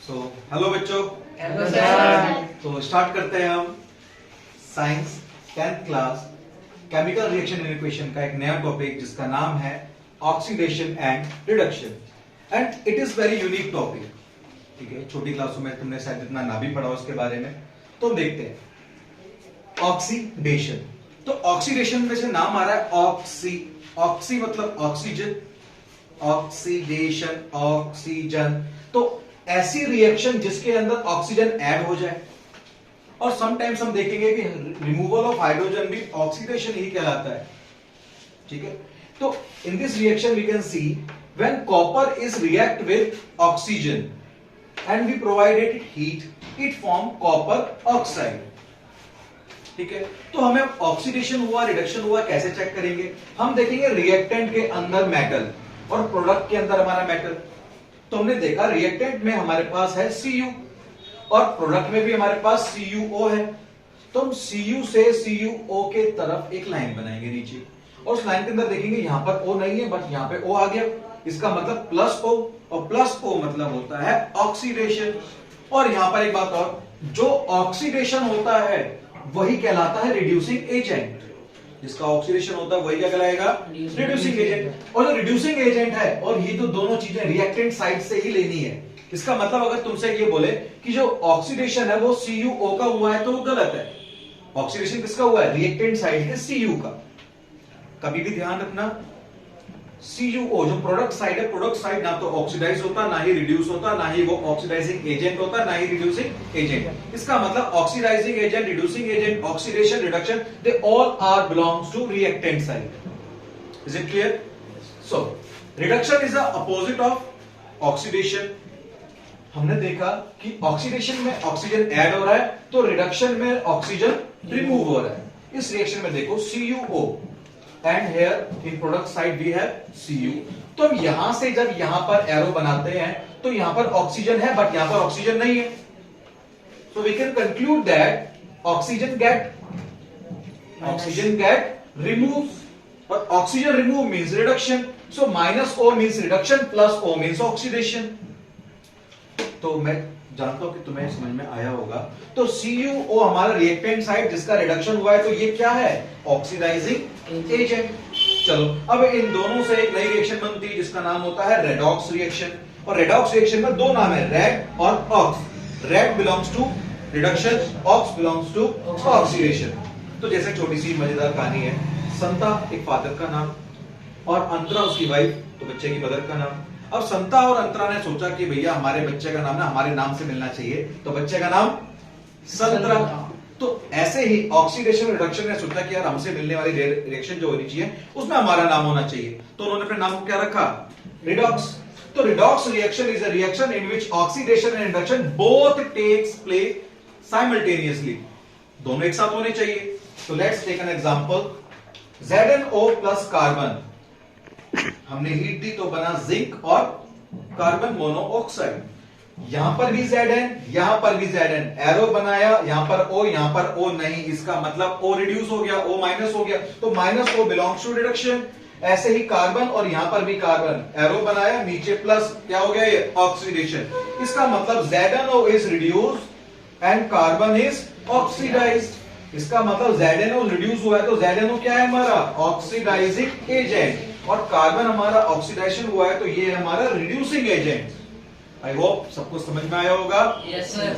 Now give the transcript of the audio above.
Hello बच्चों। Hello sir. तो start करते हैं हम science 10th class chemical reaction and equation का एक नया टॉपिक जिसका नाम है oxidation and reduction. And it is very unique topic. ठीक है, छोटी क्लासों में तुमने शायद इतना ना भी पढ़ा उसके बारे में। तो देखते हैं ऑक्सीडेशन। तो ऑक्सीडेशन में से नाम आ रहा है ऑक्सी मतलब ऑक्सीजन, ऑक्सीडेशन ऑक्सीजन। तो ऐसी रिएक्शन जिसके अंदर ऑक्सीजन ऐड हो जाए। और समटाइम्स हम देखेंगे कि रिमूवल ऑफ हाइड्रोजन भी ऑक्सीडेशन ही कहलाता है। ठीक है, तो in this reaction we can see when copper is react with oxygen and we provided it heat, it form copper oxide. ठीक है, तो हमें ऑक्सीडेशन हुआ रिडक्शन हुआ कैसे चेक करेंगे? हम देखेंगे रिएक्टेंट के अंदर मेटल और प्रोडक्ट के अंदर हमारा मेटल। तो हमने देखा रिएक्टेंट में हमारे पास है Cu और प्रोडक्ट में भी हमारे पास CuO है। तो हम Cu से CuO के तरफ एक लाइन बनाएंगे नीचे, और उस लाइन के अंदर देखेंगे यहां पर O नहीं है बट यहां पे O आ गया। इसका मतलब +O, और +O मतलब होता है ऑक्सीडेशन। और यहां पर एक बात और, जो ऑक्सीडेशन होता है वही कहलाता है रिड्यूसिंग एजेंट। जिसका ऑक्सीडेशन होता है वही क्या कहलाएगा? Reducing agent. और जो रिड्यूसिंग एजेंट है, और ये तो दोनों चीजें रिएक्टेंट साइड से ही लेनी है। इसका मतलब अगर तुमसे ये बोले कि जो ऑक्सीडेशन है वो CuO का हुआ है तो वो गलत है। ऑक्सीडेशन किसका हुआ है? रिएक्टेंट साइड के Cu का। कभी भी ध्यान रखना, CuO जो प्रोडक्ट साइड है, प्रोडक्ट साइड ना तो ऑक्सीडाइज होता, ना ही रिड्यूस होता, ना ही वो ऑक्सीडाइजिंग एजेंट होता, ना ही रिड्यूसिंग एजेंट। इसका मतलब oxidising agent, reducing agent, oxidation, reduction, they all are belongs to reactant side. Is it clear? So reduction is the opposite of oxidation. हमने देखा कि ऑक्सीडेशन में ऑक्सीजन ऐड हो रहा है, तो रिडक्शन में ऑक्सीजन रिमूव हो रहा है। इस रिएक्शन में देखो CuO and here in product side we have Cu। तो हम यहां से जब यहां पर एरो बनाते हैं तो यहां पर ऑक्सीजन है बट यहां पर ऑक्सीजन नहीं है। So we can conclude that oxygen get remove, और oxygen remove means reduction. So -O means reduction, +O means oxidation. तो मैं जानता हूं कि तुम्हें समझ में आया होगा। तो CuO हमारा रिएक्टेंट साइड जिसका रिडक्शन हुआ है, तो ये क्या है? Oxidising agent. चलो अब इन दोनों से एक नई रिएक्शन बनती है जिसका नाम होता है रेडॉक्स रिएक्शन। और रेडॉक्स रिएक्शन में दो नाम है, रेड और ox. Red belongs to reduction, ox belongs to oxidation. तो जैसे छोटी सी मजेदार कहानी है, संता एक फादर का नाम और अंतरा उसकी वाइफ, तो बच्चे की मदर का नाम। अब संता और अंतरा ने सोचा कि भैया हमारे बच्चे का नाम ना हमारे नाम से मिलना चाहिए, तो बच्चे का नाम संतरा। तो ऐसे ही ऑक्सीडेशन रिडक्शन ने सोचा कि यार हमसे मिलने वाली रिएक्शन जो होनी चाहिए उसमें हमारा नाम होना चाहिए, तो उन्होंने अपने नाम को क्या रखा? रिडॉक्स। तो redox reaction is a reaction in which oxidation and reduction both takes place simultaneously. दोनों एक साथ होने चाहिए। तो let's take an example, ZnO plus carbon. हमने हीट दी तो बना जिंक और कार्बन मोनोऑक्साइड। यहां पर भी Zn, यहां पर भी Zn, एरो बनाया, यहां पर O, यहां पर O नहीं। इसका मतलब O रिड्यूस हो गया, O माइनस हो गया, तो -O बिलोंग्स टू रिडक्शन। ऐसे ही कार्बन, और यहां पर भी कार्बन, एरो बनाया, नीचे प्लस, क्या हो गया ये? ऑक्सीडेशन। इसका मतलब ZnO is reduce and carbon is oxidised. इसका मतलब ZnO रिड्यूस हुआ है, तो ZnO क्या है हमारा? Oxidising agent. और कार्बन हमारा ऑक्सीडेशन हुआ है, तो ये है हमारा रिड्यूसिंग एजेंट। आई होप सबको समझ में आया होगा। Yes sir.